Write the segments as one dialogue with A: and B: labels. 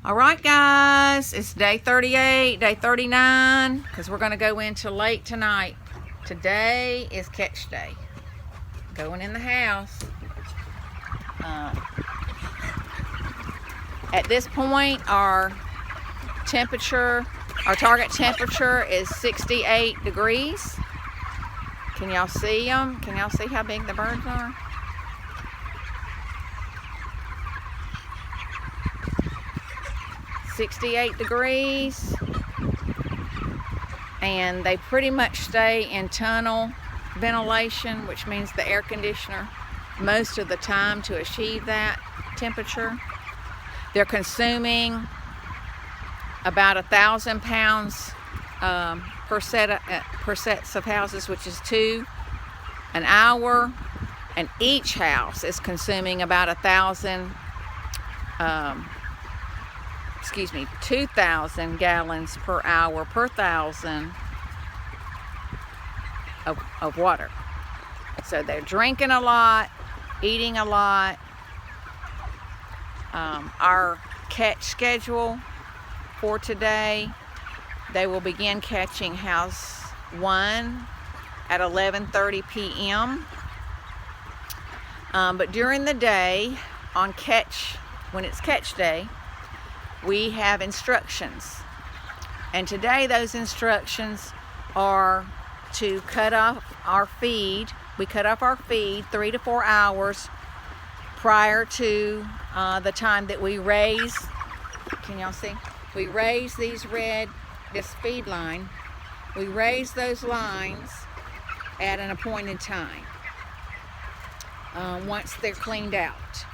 A: All right, guys, it's day 38, day 39, because we're going to go into late tonight. Today is catch day. Going in the house. At this point, our target temperature is 68 degrees. Can y'all see them? Can y'all see how big the birds are? .68 degrees, and they pretty much stay in tunnel ventilation, which means the air conditioner most of the time to achieve that temperature. They're consuming about 1,000 pounds per sets of houses, which is 2 an hour, and each house is consuming about 2,000 gallons per hour per 1,000 of water. So they're drinking a lot, eating a lot. Our catch schedule for today, they will begin catching house 1 at 11:30 p.m. But during the day, when it's catch day, we have instructions, and today those instructions are to cut off our feed. We cut off our feed 3 to 4 hours prior to the time that we raise. Can y'all see? We raise this feed line. We raise those lines at an appointed time. Once they're cleaned out,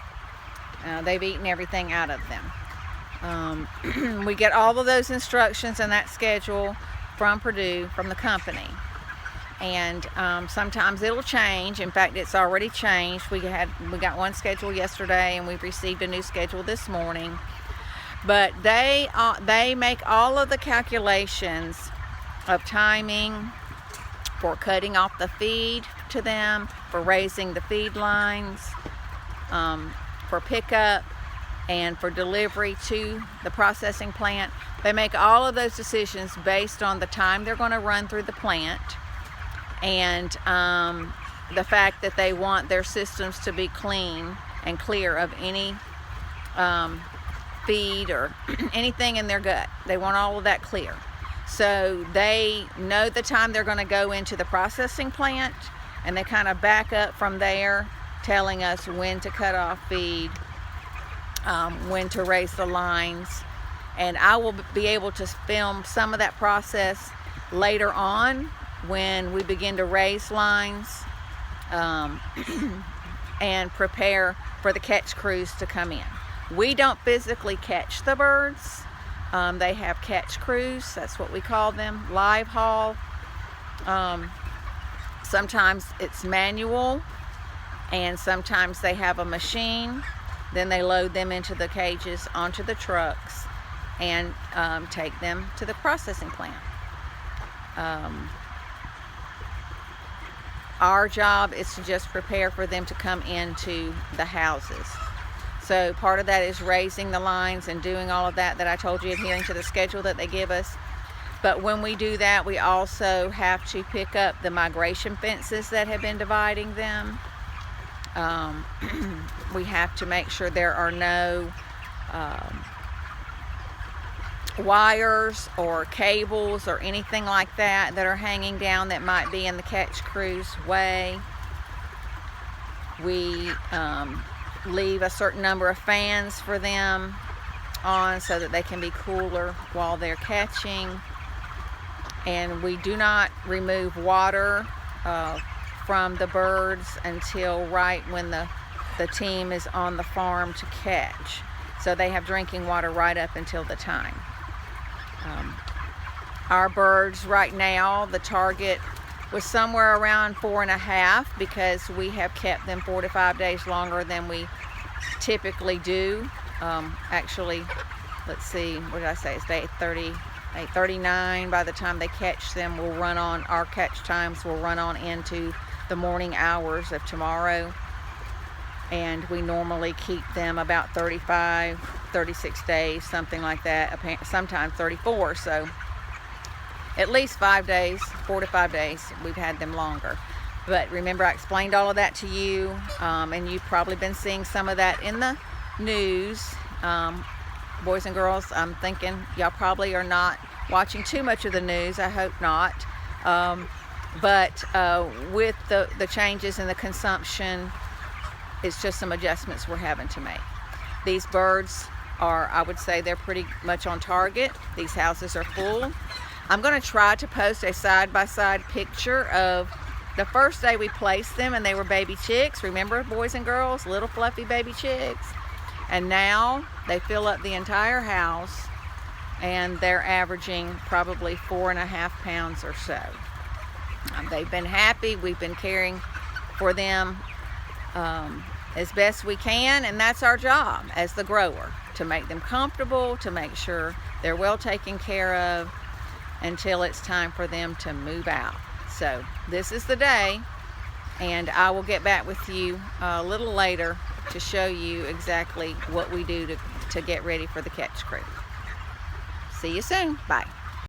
A: they've eaten everything out of them. We get all of those instructions and that schedule from Purdue, from the company, and sometimes it'll change. In fact, it's already changed. We got one schedule yesterday, and we've received a new schedule this morning. But they make all of the calculations of timing for cutting off the feed to them, for raising the feed lines, for pickup, and for delivery to the processing plant. They make all of those decisions based on the time they're going to run through the plant, and the fact that they want their systems to be clean and clear of any feed or anything in their gut. They want all of that clear. So they know the time they're going to go into the processing plant, and they kind of back up from there, telling us when to cut off feed, when to raise the lines. And I will be able to film some of that process later on when we begin to raise lines and prepare for the catch crews to come in. We don't physically catch the birds. They have catch crews, that's what we call them, live haul. Sometimes it's manual, and sometimes they have a machine. Then they load them into the cages, onto the trucks, and take them to the processing plant. Our job is to just prepare for them to come into the houses. So part of that is raising the lines and doing all of that I told you, adhering to the schedule that they give us. But when we do that, we also have to pick up the migration fences that have been dividing them. We have to make sure there are no wires or cables or anything like that are hanging down that might be in the catch crew's way. We leave a certain number of fans for them on so that they can be cooler while they're catching. And we do not remove water from the birds until right when the team is on the farm to catch. So they have drinking water right up until the time. Our birds right now, the target was somewhere around 4.5, because we have kept them 4 to 5 days longer than we typically do. Actually, let's see, what did I say? It's day 39. By the time they catch them, our catch times will run on into the morning hours of tomorrow. And we normally keep them about 35 36 days, something like that, sometimes 34. So at least 5 days, 4 to 5 days, we've had them longer. But remember, I explained all of that to you, and you've probably been seeing some of that in the news. Boys and girls, I'm thinking y'all probably are not watching too much of the news. I hope not. But with the changes in the consumption, it's just some adjustments we're having to make. These birds are, I would say, they're pretty much on target. These houses are full. I'm going to try to post a side-by-side picture of the first day we placed them, and they were baby chicks. Remember, boys and girls, little fluffy baby chicks. And now they fill up the entire house, and they're averaging probably 4.5 pounds or so. They've been happy. We've been caring for them as best we can, and that's our job as the grower, to make them comfortable, to make sure they're well taken care of until it's time for them to move out. So this is the day, and I will get back with you a little later to show you exactly what we do to get ready for the catch crew. See you soon. Bye.